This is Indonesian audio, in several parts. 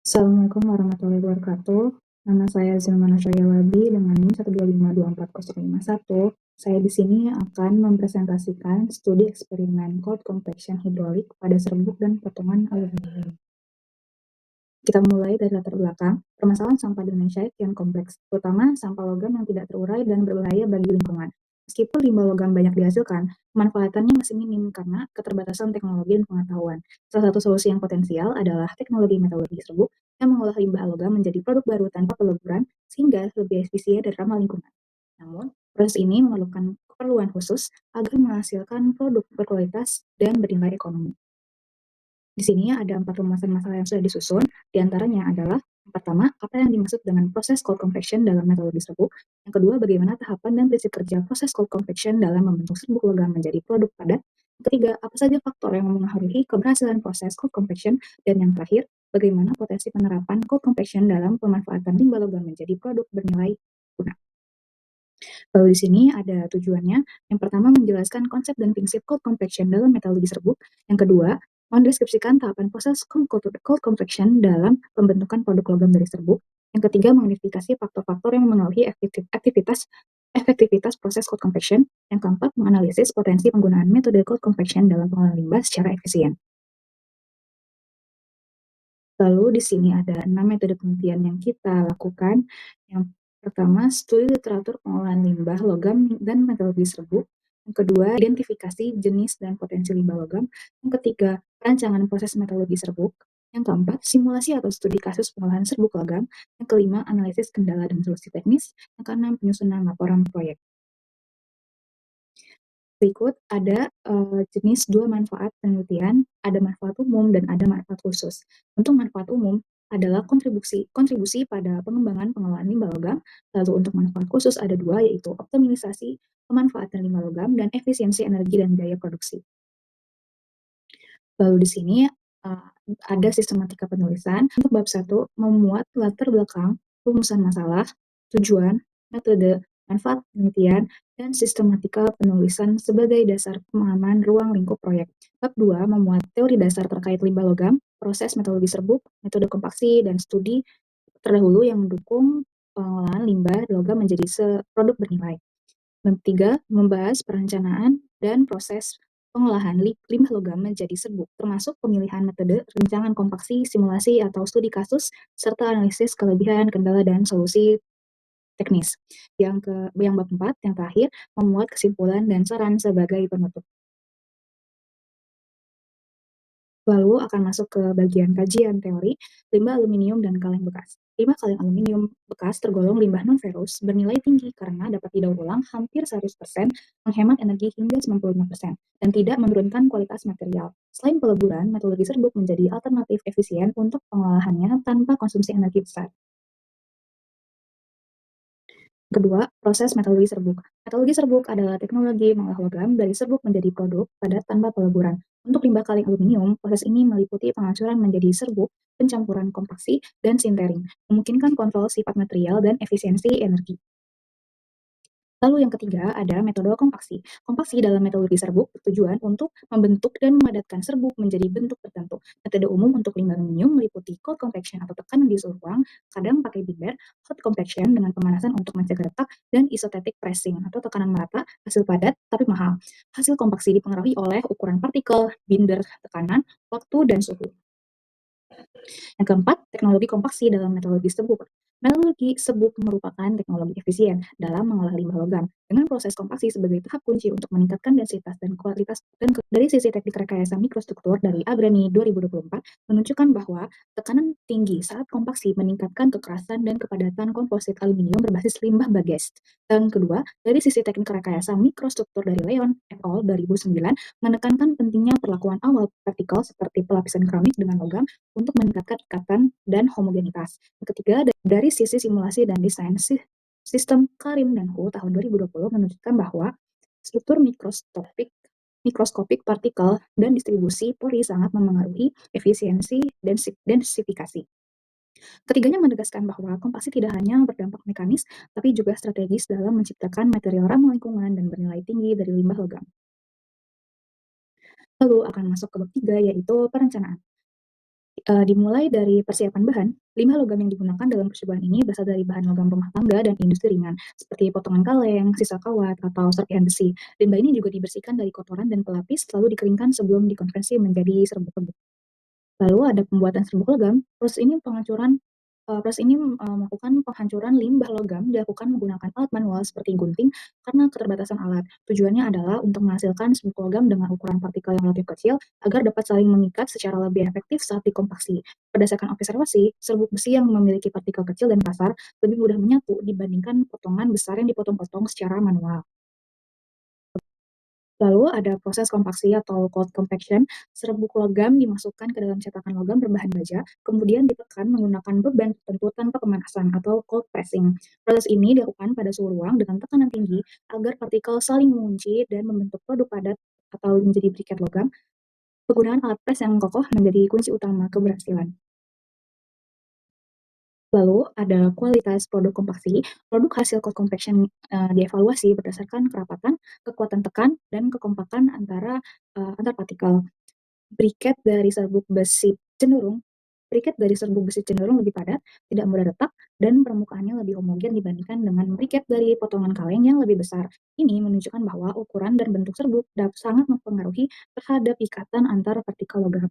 Assalamualaikum warahmatullahi wabarakatuh. Nama saya Zulmana Syariawabi dengan NIM 125240551. Saya di sini akan mempresentasikan studi eksperimen cold compaction hidrolik pada serbuk dan potongan aluminium. Kita mulai dari latar belakang. Permasalahan sampah di Indonesia kian kompleks, terutama sampah logam yang tidak terurai dan berbahaya bagi lingkungan. Meskipun limbah logam banyak dihasilkan, pemanfaatannya masih minim karena keterbatasan teknologi dan pengetahuan. Salah satu solusi yang potensial adalah teknologi metalurgi serbuk yang mengolah limbah logam menjadi produk baru tanpa peleburan sehingga lebih efisien dan ramah lingkungan. Namun, proses ini memerlukan keperluan khusus agar menghasilkan produk berkualitas dan bernilai ekonomi. Di sini ada 4 rumusan masalah yang sudah disusun, di antaranya adalah yang pertama, apa yang dimaksud dengan proses cold compaction dalam metode serbuk. Yang kedua, bagaimana tahapan dan prinsip kerja proses cold compaction dalam membentuk serbuk logam menjadi produk padat. Yang ketiga, apa saja faktor yang mempengaruhi keberhasilan proses cold compaction. Dan yang terakhir, bagaimana potensi penerapan cold compaction dalam pemanfaatan limbah logam menjadi produk bernilai guna. Lalu di sini ada tujuannya. Yang pertama, menjelaskan konsep dan prinsip cold compaction dalam metodologi serbuk. Yang kedua, mendeskripsikan tahapan proses cold compaction dalam pembentukan produk logam dari serbuk. Yang ketiga, mengidentifikasi faktor-faktor yang mengaruhi efektivitas proses cold compaction. Yang keempat, menganalisis potensi penggunaan metode cold compaction dalam pengolahan limbah secara efisien. Lalu di sini ada 6 metode penelitian yang kita lakukan. Yang pertama, studi literatur pengolahan limbah logam dan metodologi serbuk. Yang kedua, identifikasi jenis dan potensi limbah logam. Yang ketiga, perancangan proses metodologi serbuk. Yang keempat, simulasi atau studi kasus pengolahan serbuk logam. Yang kelima, analisis kendala dan solusi teknis. Yang keenam, penyusunan laporan proyek. Berikut ada jenis 2 manfaat penelitian, ada manfaat umum dan ada manfaat khusus. Untuk manfaat umum adalah kontribusi pada pengembangan pengelolaan limbah logam, lalu untuk manfaat khusus ada 2, yaitu optimalisasi pemanfaatan limbah logam dan efisiensi energi dan biaya produksi. Lalu di sini ada sistematika penulisan. Untuk bab 1 memuat latar belakang, rumusan masalah, tujuan, metode, manfaat penelitian, dan sistematika penulisan sebagai dasar pemahaman ruang lingkup proyek. Bab 2 memuat teori dasar terkait limbah logam, proses metodologi serbuk, metode kompaksi, dan studi terdahulu yang mendukung pengolahan limbah logam menjadi produk bernilai. Bab 3 membahas perencanaan dan proses pengolahan limbah logam menjadi serbuk, termasuk pemilihan metode, rancangan kompaksi, simulasi atau studi kasus, serta analisis kelebihan, kendala, dan solusi teknis. Yang bab 4 yang terakhir memuat kesimpulan dan saran sebagai penutup. Lalu akan masuk ke bagian kajian teori limbah aluminium dan kaleng bekas. Limbah kaleng aluminium bekas tergolong limbah non-ferrous bernilai tinggi karena dapat didaur ulang hampir 100%, menghemat energi hingga 95%, dan tidak menurunkan kualitas material. Selain peleburan, metodologi serbuk menjadi alternatif efisien untuk pengolahannya tanpa konsumsi energi besar. Kedua, proses metodologi serbuk. Metodologi serbuk adalah teknologi mengolah logam dari serbuk menjadi produk padat tanpa peleburan. Untuk limbah kaleng aluminium, proses ini meliputi penghancuran menjadi serbuk, pencampuran kompaksi, dan sintering, memungkinkan kontrol sifat material dan efisiensi energi. Lalu yang ketiga ada metode kompaksi. Kompaksi dalam metodologi serbuk bertujuan untuk membentuk dan memadatkan serbuk menjadi bentuk tertentu. Metode umum untuk limbah aluminium meliputi cold compaction atau tekanan di suhu ruang, kadang pakai binder, hot compaction dengan pemanasan untuk mencegah retak, dan isostatic pressing atau tekanan merata, hasil padat tapi mahal. Hasil kompaksi dipengaruhi oleh ukuran partikel, binder, tekanan, waktu, dan suhu. Yang keempat, teknologi kompaksi dalam metodologi serbuk. Metodologi serbuk merupakan teknologi efisien dalam mengolah limbah logam dengan proses kompaksi sebagai tahap kunci untuk meningkatkan densitas dan kualitas. Dari sisi teknik rekayasa mikrostruktur dari Abrani 2024 menunjukkan bahwa tekanan tinggi saat kompaksi meningkatkan kekerasan dan kepadatan komposit aluminium berbasis limbah bages. Dan kedua, dari sisi teknik rekayasa mikrostruktur dari Leon et al. 2009 menekankan pentingnya perlakuan awal partikel seperti pelapisan keramik dengan logam untuk meningkatkan ikatan dan homogenitas. Yang ketiga, dari sisi simulasi dan desain sistem Karim dan Hu tahun 2020 menunjukkan bahwa struktur mikroskopik partikel dan distribusi pori sangat memengaruhi efisiensi densifikasi. Ketiganya menegaskan bahwa kompaksi tidak hanya berdampak mekanis, tapi juga strategis dalam menciptakan material ramah lingkungan dan bernilai tinggi dari limbah logam. Lalu akan masuk ke bab 3, yaitu perencanaan. Dimulai dari persiapan bahan, limbah logam yang digunakan dalam percobaan ini berasal dari bahan logam rumah tangga dan industri ringan, seperti potongan kaleng, sisa kawat, atau serpihan besi. Limbah ini juga dibersihkan dari kotoran dan pelapis, lalu dikeringkan sebelum dikonversi menjadi serbuk-serbuk. Lalu ada pembuatan serbuk logam. Proses ini melakukan penghancuran limbah logam dilakukan menggunakan alat manual seperti gunting karena keterbatasan alat. Tujuannya adalah untuk menghasilkan serbuk logam dengan ukuran partikel yang relatif kecil agar dapat saling mengikat secara lebih efektif saat dikompaksi. Berdasarkan observasi, serbuk besi yang memiliki partikel kecil dan kasar lebih mudah menyatu dibandingkan potongan besar yang dipotong-potong secara manual. Lalu ada proses kompaksi atau cold compaction. Serbuk logam dimasukkan ke dalam cetakan logam berbahan baja, kemudian ditekan menggunakan beban tertentu tanpa pemanasan atau cold pressing. Proses ini dilakukan pada suhu ruang dengan tekanan tinggi agar partikel saling mengunci dan membentuk produk padat atau menjadi briket logam. Penggunaan alat pres yang kokoh menjadi kunci utama keberhasilan. Lalu ada kualitas produk kompaksi. Produk hasil cold compaction dievaluasi berdasarkan kerapatan, kekuatan tekan, dan kekompakan antar partikel. Briket dari serbuk besi cenderung Briket dari serbuk besi cenderung lebih padat, tidak mudah retak, dan permukaannya lebih homogen dibandingkan dengan briket dari potongan kaleng yang lebih besar. Ini menunjukkan bahwa ukuran dan bentuk serbuk dapat sangat mempengaruhi terhadap ikatan antar partikel logam.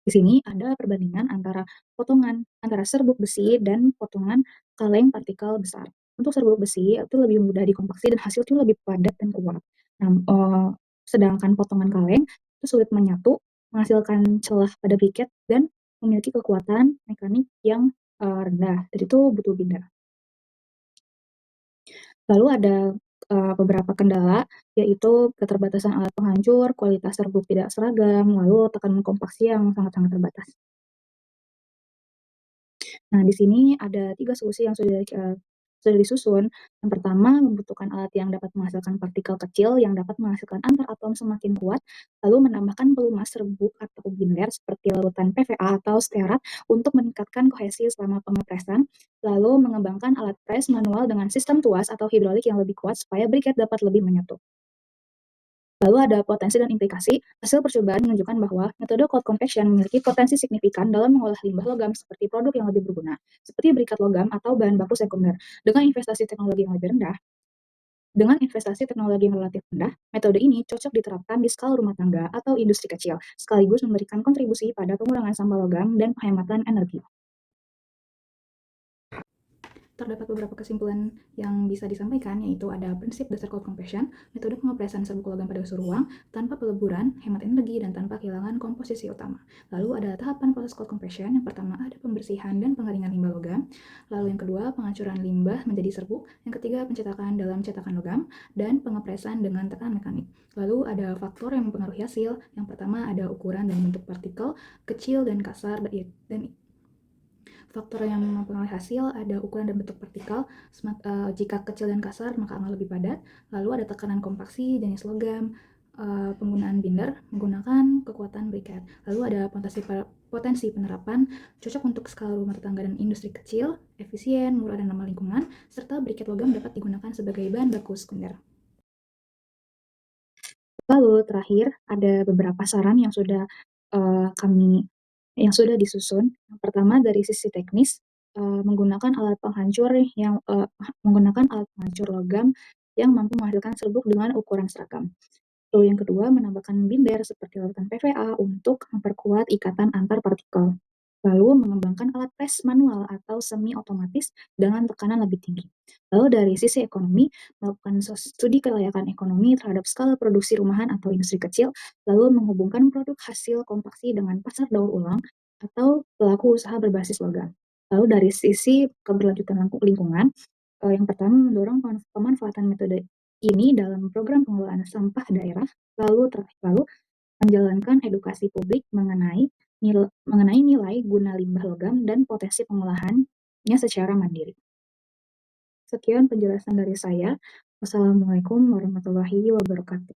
Di sini ada perbandingan antara serbuk besi dan potongan kaleng partikel besar. Untuk serbuk besi itu lebih mudah dikompaksi dan hasilnya lebih padat dan kuat. Nah, sedangkan potongan kaleng itu sulit menyatu, menghasilkan celah pada briket dan memiliki kekuatan mekanik yang rendah. Jadi itu butuh binder. Lalu ada beberapa kendala, yaitu keterbatasan alat penghancur, kualitas serbuk tidak seragam, lalu tekanan kompaksi yang sangat-sangat terbatas. Nah, di sini ada 3 solusi yang sudah disusun. Yang pertama, membutuhkan alat yang dapat menghasilkan partikel kecil yang dapat menghasilkan antar atom semakin kuat, lalu menambahkan pelumas serbuk atau binder seperti larutan PVA atau stearat untuk meningkatkan kohesi selama pengepresan, lalu mengembangkan alat pres manual dengan sistem tuas atau hidrolik yang lebih kuat supaya briket dapat lebih menyatu. Lalu ada potensi dan implikasi. Hasil percobaan menunjukkan bahwa metode cold compaction memiliki potensi signifikan dalam mengolah limbah logam seperti produk yang lebih berguna, seperti berikat logam atau bahan baku sekunder. Dengan investasi teknologi yang lebih rendah, dengan investasi teknologi yang relatif rendah, metode ini cocok diterapkan di skala rumah tangga atau industri kecil, sekaligus memberikan kontribusi pada pengurangan sampah logam dan penghematan energi. Terdapat beberapa kesimpulan yang bisa disampaikan, yaitu ada prinsip dasar cold compaction, metode pengopresan serbuk logam pada suhu ruang, tanpa peleburan, hemat energi, dan tanpa kehilangan komposisi utama. Lalu ada tahapan proses cold compaction. Yang pertama ada pembersihan dan pengeringan limbah logam. Lalu yang kedua penghancuran limbah menjadi serbuk. Yang ketiga pencetakan dalam cetakan logam, dan pengepresan dengan tekanan mekanik. Lalu ada faktor yang mempengaruhi hasil. Yang pertama ada ukuran dan bentuk partikel, kecil dan kasar, dan faktor yang mempengaruhi hasil ada ukuran dan bentuk partikel. Jika kecil dan kasar maka akan lebih padat. Lalu ada tekanan kompaksi, jenis logam, penggunaan binder, menggunakan kekuatan briket. Lalu ada potensi penerapan cocok untuk skala rumah tangga dan industri kecil, efisien, murah dan ramah lingkungan, serta briket logam dapat digunakan sebagai bahan baku sekunder. Lalu terakhir ada beberapa saran yang sudah disusun. Yang pertama dari sisi teknis, menggunakan alat penghancur logam yang mampu menghasilkan serbuk dengan ukuran seragam. Lalu yang kedua, menambahkan binder seperti larutan PVA untuk memperkuat ikatan antar partikel. Lalu mengembangkan alat pres manual atau semi otomatis dengan tekanan lebih tinggi. Lalu dari sisi ekonomi, melakukan studi kelayakan ekonomi terhadap skala produksi rumahan atau industri kecil, lalu menghubungkan produk hasil kompaksi dengan pasar daur ulang atau pelaku usaha berbasis logam. Lalu dari sisi keberlanjutan lingkungan, yang pertama mendorong pemanfaatan metode ini dalam program pengelolaan sampah daerah, lalu menjalankan edukasi publik mengenai nilai guna limbah logam dan potensi pengolahannya secara mandiri. Sekian penjelasan dari saya. Wassalamualaikum warahmatullahi wabarakatuh.